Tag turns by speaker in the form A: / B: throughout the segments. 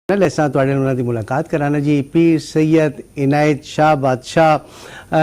A: ایسا تواڈے نال انہاں دی ملاقات کرانا جی پیر سید عنایت شاہ بادشاہ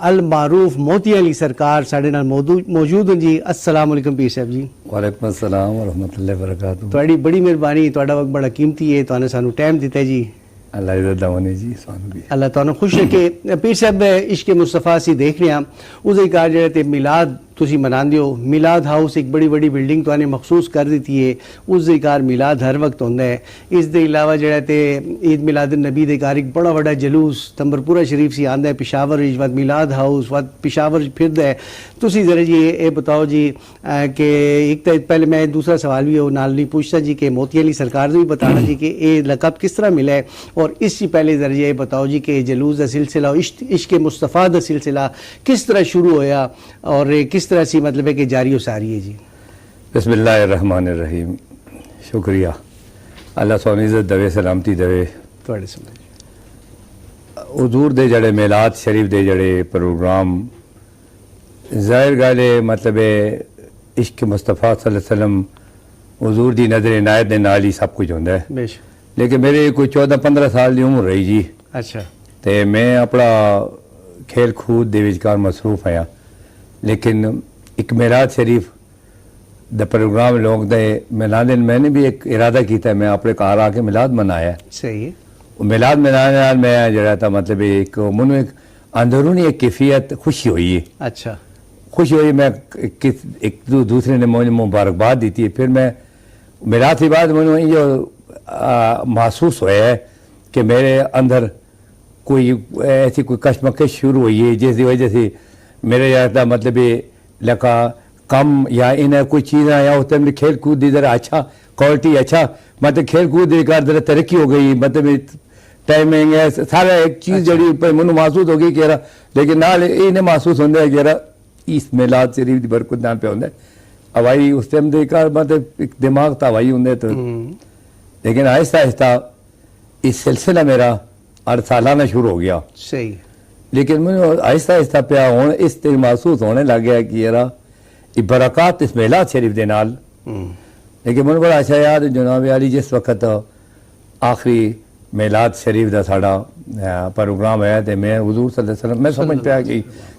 A: المعروف موتی علی سرکار ساڈے نال موجود ہیں جی۔ السلام علیکم پیر صاحب جی۔
B: وعلیکم السلام ورحمۃ اللہ وبرکاتہ۔
A: تواڈی بڑی مہربانی، تواڈا وقت بڑا قیمتی ہے، توانے سانو ٹائم دیتا ہے جی۔
B: اللہ عزت دوانے جی سانو بھی
A: اللہ تعالیٰ خوش رکھے۔ پیر صاحب عشق مصطفیٰ سی دیکھ رہے ہیں اس کار جڑے تے میلاد تسی مناندے ہو، میلاد ہاؤس ایک بڑی بڑی بلڈنگ تو مخصوص کر دیتی ہے، اس کار میلاد ہر وقت ہوندا ہے۔ اس دے علاوہ جڑا تے عید میلاد النبی دے کار ایک بڑا بڑا جلوس تمبرپورہ شریف سی آندا ہے، پشاور وچ میلاد ہاؤس وقت پشاور پھردا ہے۔ تسی ذرا جی یہ بتاؤ جی کہ ایک تو پہلے میں دوسرا سوال بھی ہو نال نہیں پوچھتا جی کہ موتی علی سرکار بھی بتانا جی کہ یہ لقب کس طرح ملا ہے، اور اس سے پہلے ذرا یہ بتاؤ جی کہ جلوس کا سلسلہ عشق مصطفیٰ کا سلسلہ کس طرح شروع ہویا اور کس طرح سی مطلب ہے کہ جاری و ساری ہے جی۔
B: بسم اللہ الرحمن الرحیم۔ شکریہ، اللہ سونی عزت دے سلامتی دے۔
A: تواڈے سمجھ
B: حضور دے جڑے میلاد شریف دے جڑے پروگرام ظاہر گل ہے مطلب عشق مصطفیٰ صلی اللہ علیہ وسلم حضور دی نظر عنایت دے نال ہی سب کچھ ہوندا ہے،
A: بے شک۔
B: لیکن میرے کوئی 14-15 سال دی عمر رہی جی،
A: اچھا
B: تے میں اپنا کھیل کود دے وچکار مصروف ہاں، لیکن ایک میلاد شریف دا پروگرام لوگ دے میلاد میں نے بھی ایک ارادہ کیتا ہے، میں اپنے گھر آ کے میلاد منایا ہے۔
A: صحیح ہے۔
B: میلاد منانے نال میں جڑا تھا مطلب ایک منو ایک اندرونی ایک کیفیت خوشی ہوئی ہے،
A: اچھا
B: خوشی ہوئی۔ میں ایک دوسرے نے مجھے مبارکباد دیتی ہے، پھر میں میلاد کے بعد مجھے یہ محسوس ہوا ہے کہ میرے اندر کوئی ایسی کوئی کشمکش شروع ہوئی ہے جس کی وجہ سے میرے جاتا مطلب لکا کم یا انہیں کوئی چیزیں یا ہوتے ہیں کھیل کود دی ذرا اچھا کوالٹی اچھا مطلب کھیل کود دی کار ذرا ترقی ہو گئی، مطلب ٹائمنگ ہے سارا ایک چیز جڑی منو محسوس ہو گئی کہ لیکن نال یہ محسوس ہوتا ہے کہ اس میلاد شریف دی برکت نال پہ ہوتا ہے ہوائی اس ٹائم دے کار مطلب ایک دماغ تا ہوائی ہوں تو، لیکن آہستہ آہستہ اس سلسلہ میرا ہر سالانہ شروع ہو گیا۔
A: صحیح۔
B: لیکن مجھے آہستہ آہستہ پیا ہونے اس طرح محسوس ہونے لگ گیا کہ یہ برکات اس میلاد شریف دے نال، لیکن مجھے بڑا اچھا یاد جناب علی جس وقت آخری میلاد شریف دا ساڑا پروگرام ہے تو میں حضور صلی اللہ علیہ وسلم میں سمجھ پیا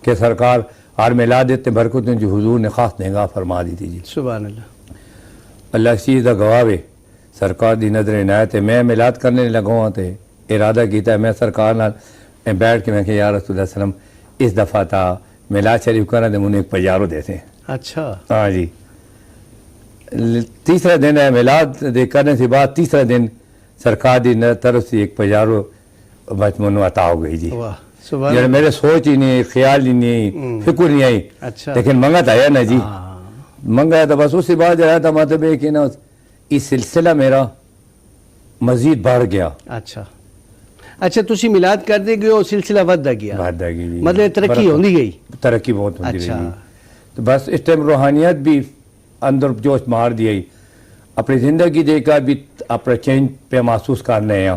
B: کہ سرکار ہر میلاد دیتے برکتیں جو حضور نے خاص نگاہ فرما دی تھی جی۔
A: سبحان اللہ۔
B: اللہ اس چیز کا گواہ ہے، سرکار دی نظر عنایت ہے۔ میں میلاد کرنے لگا ہوں تو ارادہ کیتا ہے میں سرکار نال بیٹھ کے میں کہ یا رسول اللہ علیہ وسلم اس دفعہ تا میلاد شریف کرنا دے مجھے ایک پجارو دیتے ہیں۔
A: اچھا
B: ہاں جی، تیسرا دن ہے میلاد دے کرنے سے بعد تیسرا دن سرکار دی طرف سے ایک پجارو منو عطا ہو گئی جی۔
A: واہ سبحان
B: جب میرے سوچ ہی نہیں، خیال ہی نہیں، فکر نہیں آئی،
A: اچھا
B: لیکن منگت آیا نا جی، منگا تو بس اس کے بعد جو تھا مطلب ہے کہ نا اس سلسلہ میرا مزید بڑھ گیا۔
A: اچھا اچھا تسی میلاد کر دے گئے سلسلہ ودتا گیا،
B: بڑھتا گئی جی،
A: مطلب ترقی ہوندی گئی،
B: ترقی بہت ہوتی
A: اچھا
B: رہی۔ تو بس اس ٹائم روحانیت بھی اندر جوش مار دیا، اپنی زندگی دے کر بھی اپنا چینج پہ محسوس کرنے ہیں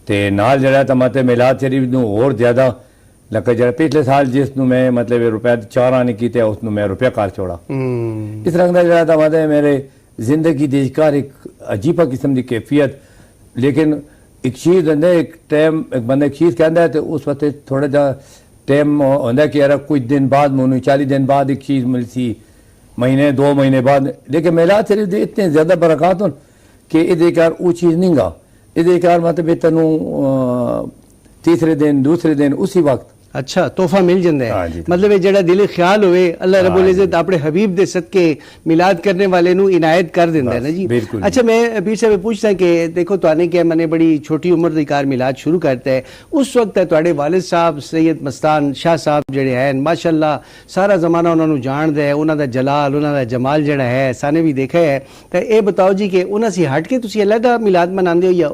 B: تے نال جڑا تھا مطلب میلاد شریف نو اور زیادہ لگا جڑا پچھلے سال جس نو میں مطلب روپیہ 4 آنے کیتے اس نو میں روپیہ کار چھوڑا، اس رنگ دا جڑا تھا مطلب میرے زندگی دے کار ایک عجیبہ قسم دی کیفیت۔ لیکن ایک چیز ہوتا ہے، ایک ٹائم ایک بندہ ایک چیز کہندا ہے تو اس وقت تھوڑا جا ٹائم ہوتا ہے کہ یار کچھ دن بعد مجھے 40 دن بعد ایک چیز ملتی، مہینے 2 مہینے بعد، لیکن میلاد شریف دے اتنے زیادہ برکات ہوں کہ یہ کار وہ چیز نہیں گا، یہ کار مطلب تینوں تیسرے دن دوسرے دن اسی وقت
A: اچھا تحفہ مل جاتا
B: ہاں
A: ہے،
B: جی،
A: مطلب جڑا دل خیال ہوئے اللہ رب العزت اپنے حبیب دے صدقے میلاد کرنے والے نو عنایت کر دینا ہے نا جی۔
B: بالکل۔
A: اچھا میں پیر صاحب پوچھتا ہے کہ دیکھو تو آنے کہ میں نے بڑی چھوٹی عمر دی کار میلاد شروع کرتا ہے، اس وقت ہے تواڈے والد صاحب سید مستان شاہ صاحب جڑے ہیں ماشاءاللہ سارا زمانہ انہوں نے جان دے، انہوں دا جلال انہوں دا جمال جڑا ہے سانے بھی دیکھا ہے، تو اے بتاؤ جی کہ انہوں سے ہٹ کے تسی اللہ دا میلاد مناندے ہو یا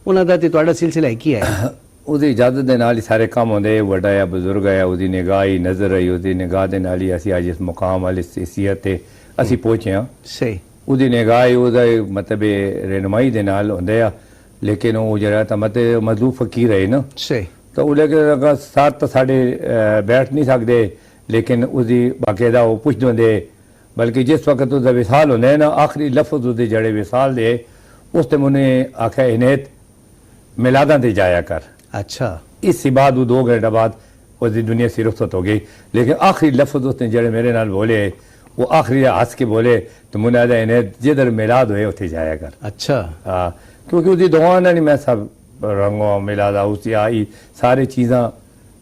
A: انہوں دا تے تواڈا سلسلہ ایک ہی ہے؟
B: وہ اجازت دے نال ہی سارے کام ہوندے، وڈا یا بزرگ ہے وہ نگاہ ہی نظر آئی، وہ نگاہ دے نال ہی اسی اج اس مقام والی حیثیت تے اسی پہنچے ہاں۔
A: صحیح۔
B: وہ نگاہ ہی وہ مطلب رہنمائی دے نال ہوندے آ، لیکن وہ جڑا تھا مطلب مظلوم فقیر ہے نا،
A: صحیح۔
B: تو وہ لیکن ساتھ تو ساڈے بیٹھ نہیں سکتے، لیکن اس باقاعدہ وہ پوچھ دے، بلکہ جس وقت اس کا وصال ہوتا ہے نا آخری لفظ اس جڑے وصال دے اس تے انہیں آخیا انیت میلاداں تے جایا کر.
A: اچھا
B: اس کے بعد وہ 2 گھنٹے بعد اس دی دنیا سے رخصت ہو گئی. لیکن آخری لفظ اس نے جڑے میرے نال بولے وہ آخری ہنس کے بولے تو منہ آدھا انیت جدھر میلاد ہوئے اتنے جایا کر.
A: اچھا
B: کیونکہ اس دی دعا نہیں میں سب رنگوں میلاد ہاؤس آئی ساری چیزاں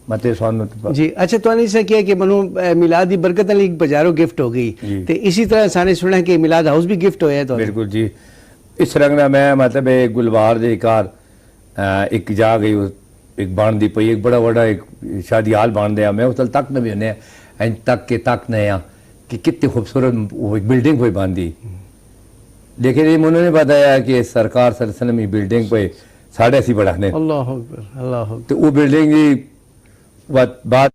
B: متے سن.
A: جی اچھا تو نے سے کیا کہ منو میلاد دی برکت علی بازاروں گفٹ ہو گئی تے اسی طرح سانے سنا کہ میلاد ہاؤس بھی گفٹ ہویا تو
B: بالکل جی. اس رنگ نہ میں مطلب گلبار دے کار ایک جا گئی ایک بان دی پئی ایک بڑا ایک شادی حال بان دیا میں اس تک نہ بھی ہونے ہیں تک کے تک نئے ہیں کہ کتنی خوبصورت وہ ایک بلڈنگ پہ باندھی. لیکن یہ انہوں نے بتایا کہ سرکار صلی اللہ علیہ وسلم یہ بلڈنگ پہ 8.5 بڑھانے
A: اللہ اکبر اللہ اکبر.
B: تو وہ بلڈنگ بات